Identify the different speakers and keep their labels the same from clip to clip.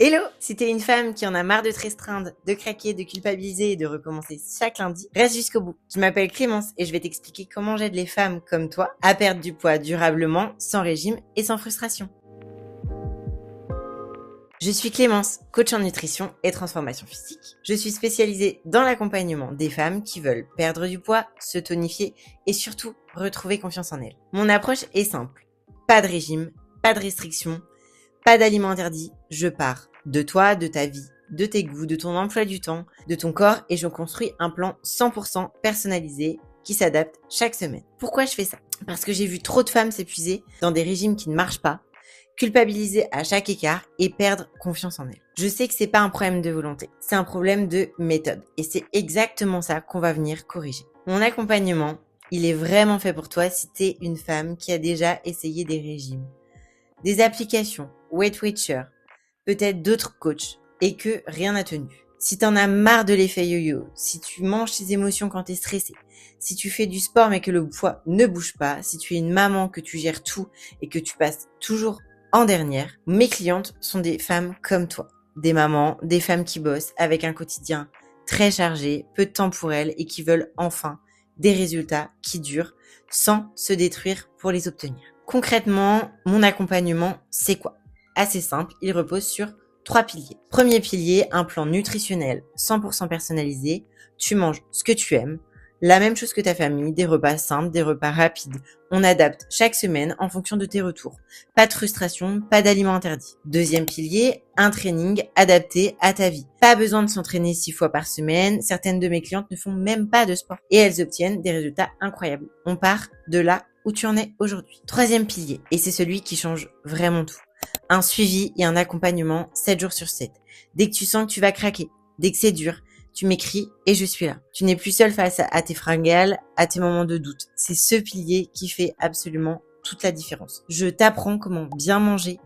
Speaker 1: Hello! Si t'es une femme qui en a marre de te restreindre, de craquer, de culpabiliser et de recommencer chaque lundi, reste jusqu'au bout. Je m'appelle Clémence et je vais t'expliquer comment j'aide les femmes comme toi à perdre du poids durablement, sans régime et sans frustration. Je suis Clémence, coach en nutrition et transformation physique. Je suis spécialisée dans l'accompagnement des femmes qui veulent perdre du poids, se tonifier et surtout retrouver confiance en elles. Mon approche est simple. Pas de régime, pas de restrictions, pas d'aliments interdits. Je pars de toi, de ta vie, de tes goûts, de ton emploi du temps, de ton corps et je construis un plan 100% personnalisé qui s'adapte chaque semaine. Pourquoi je fais ça? Parce que j'ai vu trop de femmes s'épuiser dans des régimes qui ne marchent pas, culpabiliser à chaque écart et perdre confiance en elles. Je sais que c'est pas un problème de volonté, c'est un problème de méthode et c'est exactement ça qu'on va venir corriger. Mon accompagnement, il est vraiment fait pour toi si t'es une femme qui a déjà essayé des régimes, des applications, Weight Watcher, peut-être d'autres coachs et que rien n'a tenu. Si t'en as marre de l'effet yo-yo, si tu manges tes émotions quand t'es stressé, si tu fais du sport mais que le poids ne bouge pas, si tu es une maman que tu gères tout et que tu passes toujours en dernière, mes clientes sont des femmes comme toi. Des mamans, des femmes qui bossent avec un quotidien très chargé, peu de temps pour elles et qui veulent enfin des résultats qui durent sans se détruire pour les obtenir. Concrètement, mon accompagnement, c'est quoi? Assez simple, il repose sur 3 piliers. Premier pilier, un plan nutritionnel 100% personnalisé. Tu manges ce que tu aimes, la même chose que ta famille, des repas simples, des repas rapides. On adapte chaque semaine en fonction de tes retours. Pas de frustration, pas d'aliments interdits. Deuxième pilier, un training adapté à ta vie. Pas besoin de s'entraîner 6 fois par semaine. Certaines de mes clientes ne font même pas de sport et elles obtiennent des résultats incroyables. On part de là où tu en es aujourd'hui. Troisième pilier, et c'est celui qui change vraiment tout. Un suivi et un accompagnement 7 jours sur 7. Dès que tu sens que tu vas craquer, dès que c'est dur, tu m'écris et je suis là. Tu n'es plus seule face à tes fringales, à tes moments de doute. C'est ce pilier qui fait absolument toute la différence. Je t'apprends comment bien manger,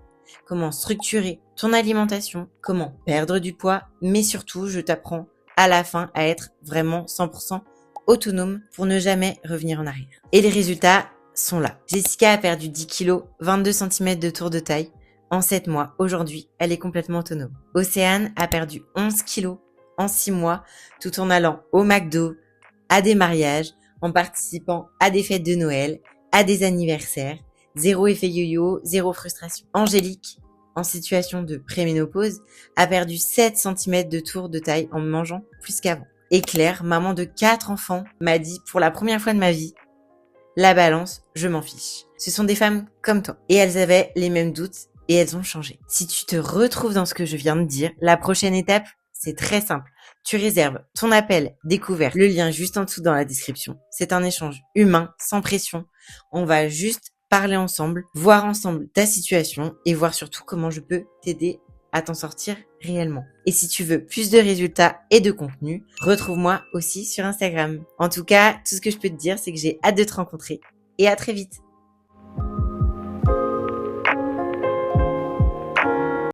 Speaker 1: comment structurer ton alimentation, comment perdre du poids, mais surtout, je t'apprends à la fin à être vraiment 100% autonome pour ne jamais revenir en arrière. Et les résultats sont là. Jessica a perdu 10 kilos, 22 cm de tour de taille en 7 mois. Aujourd'hui, elle est complètement autonome. Océane a perdu 11 kilos en 6 mois, tout en allant au McDo, à des mariages, en participant à des fêtes de Noël, à des anniversaires. Zéro effet yo-yo, zéro frustration. Angélique, en situation de préménopause, a perdu 7 cm de tour de taille en mangeant plus qu'avant. Et Claire, maman de 4 enfants, m'a dit pour la première fois de ma vie, la balance, je m'en fiche. Ce sont des femmes comme toi. Et elles avaient les mêmes doutes et elles ont changé. Si tu te retrouves dans ce que je viens de dire, la prochaine étape, c'est très simple. Tu réserves ton appel découvert, le lien juste en dessous dans la description. C'est un échange humain, sans pression. On va juste parler ensemble, voir ensemble ta situation et voir surtout comment je peux t'aider à t'en sortir réellement. Et si tu veux plus de résultats et de contenu, retrouve-moi aussi sur Instagram. En tout cas, tout ce que je peux te dire, c'est que j'ai hâte de te rencontrer et à très vite.